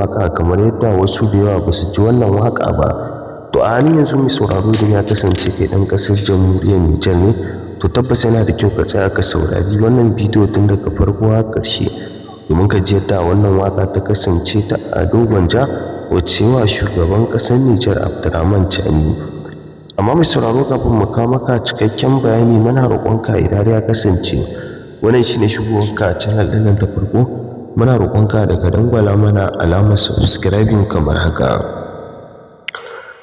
waƙa kamar yadda wasu da yawa ba su ji wannan waƙa ba. To a halin yanzu mai sauraro idan ya kasance kai ɗan ƙasar jamhuriyar Nijar ne, to tabbas yana da kyau ka tsaya ka saurari wannan bidiyo tun daga farko har ƙarshe domin ka ji yadda wannan waƙa ta kasance ta Ado Gwanja wacce wa shugaban ƙasar Nijar Abdurrahman Chani. Amma mai sauraro kafin mu kawo maka cikakken bayani muna roƙonka idan ya kasance wannan shine shigowarka channel ɗin nan ta farko, muna roƙonka da ka dangwala mana alamar subscribing kamar haka.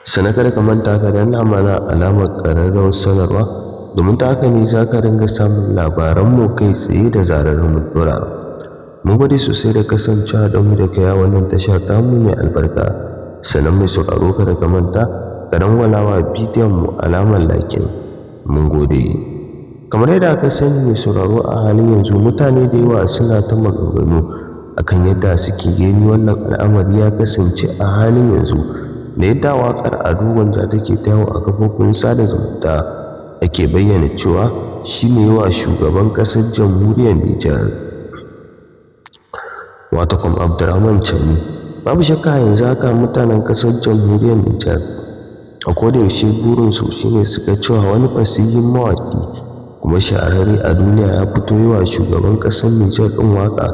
Sannan kada ka manta ka danna mana alamar ƙararrawar sanarwa domin ta haka ne za ka dinga samun labaranmu kai tsaye da zarar mun ɗora. Mun gode sosai da kasancewa da mu da kai a wannan tasha tamu mai albarka. Sannan mai sauraro kada ka manta ka dangwala wa bidiyon mu alamar like. Mun gode. Kamar yadda aka sani mai sauraro a halin yanzu mutane da yawa suna ta maganganu akan yadda suke gani wannan al'amari ya kasance a halin yanzu da yadda waƙar Ado Gwanja take ta yawo a kafofin sada zumunta ake bayyana cewa shine wa shugaban ƙasar jamhuriyar Nijar wato kuma Abdurrahman Chani. Babu shakka yanzu haka mutanen ƙasar jamhuriyar Nijar a kodayaushe burinsu shine su ga cewa wani fasihin mawaƙi kuma shahararre a duniya ya fito yi wa shugaban ƙasar Nijar ɗin waƙa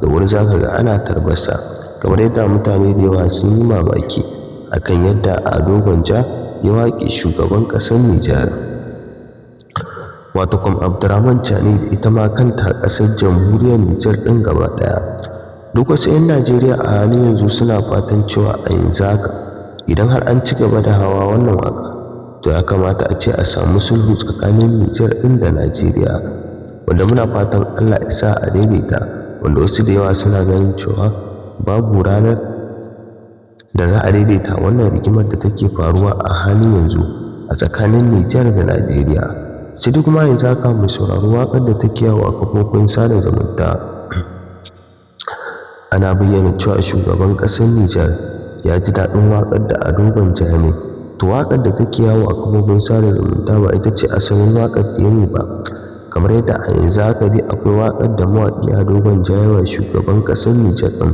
da wuri za ka ga ana tarbarsa, kamar yadda mutane da yawa sun yi mamaki akan yadda Ado Gwanja ya waƙe shugaban ƙasar Nijar wato kuma Abdurrahman Chani da ita ma kanta ƙasar jamhuriyar Nijar ɗin gaba ɗaya. Duk wasu 'yan Najeriya a halin yanzu suna fatan cewa a yanzu haka idan har an ci gaba da hawa wannan waƙa to ya kamata a ce a samu sulhu tsakanin Nijar ɗin da Najeriya, wanda muna fatan Allah ya sa a daidaita, wanda wasu da yawa suna ganin cewa babu ranar da za a daidaita wannan rigimar da take faruwa a halin yanzu a tsakanin Nijar da Najeriya. Sai dai kuma yanzu haka mai sauraro waƙar da take yawo a kafofin sada zumunta ana bayyana cewa shugaban ƙasar Nijar ya ji daɗin waƙar da Ado Gwanja ne. To waƙar da take yawo a kafofin sada zumunta ba ita ce asalin waƙar da ya ba, kamar yadda a yanzu haka dai akwai waƙar da mawaƙi Ado Gwanja ya wa shugaban ƙasar Nijar ɗin,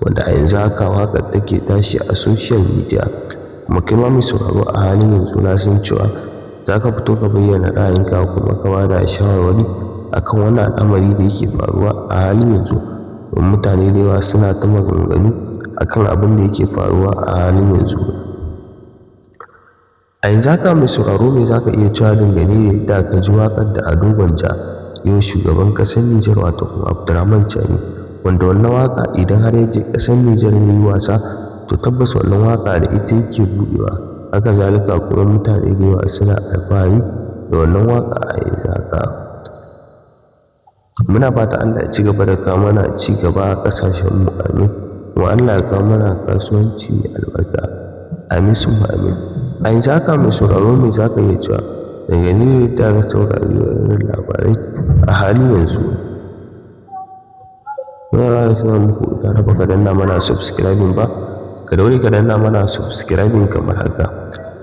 wanda a yanzu haka waƙar take tashi a social media. Kuma kai ma mai sauraro a halin yanzu na san cewa za ka fito ka bayyana ra'ayinka kuma ka ba da shawarwari akan wannan al'amari da yake faruwa a halin yanzu, domin mutane da yawa suna ta maganganu akan abin da yake faruwa a halin yanzu. A yanzu haka mai sauraro me za ka iya cewa dangane da yadda ka ji waƙar da Ado Gwanja yau shugaban ƙasar Nijar wato kuma Abdurrahman Chani, wanda wannan waƙa idan har ya je ƙasar Nijar ya yi wasa to tabbas wannan waƙa da ita yake buɗewa. Haka zalika kuma mutane da yawa suna alfahari da wannan waƙa a yanzu haka. Muna fata Allah ya ci gaba da kawo mana ci gaba a ƙasashen mu, amin. Kuma Allah ya kawo mana kasuwanci mai albarka, amin summa amin. A yanzu haka mai sauraro me za ka iya cewa dangane da yadda ka saurari wannan labarai a halin yanzu? Muna rasa muku idan har baka danna mana subscribing ba, ka daure ka danna mana subscribing kamar haka.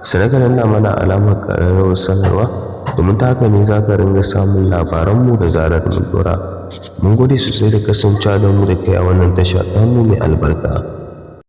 Sannan ka danna mana alamar ƙararrawar sanarwa domin ta haka ne za ka ringa samun labaranmu da zarar mun ɗora. Mun gode sosai da kasancewa da mu da kai a wannan tasha tamu mai albarka.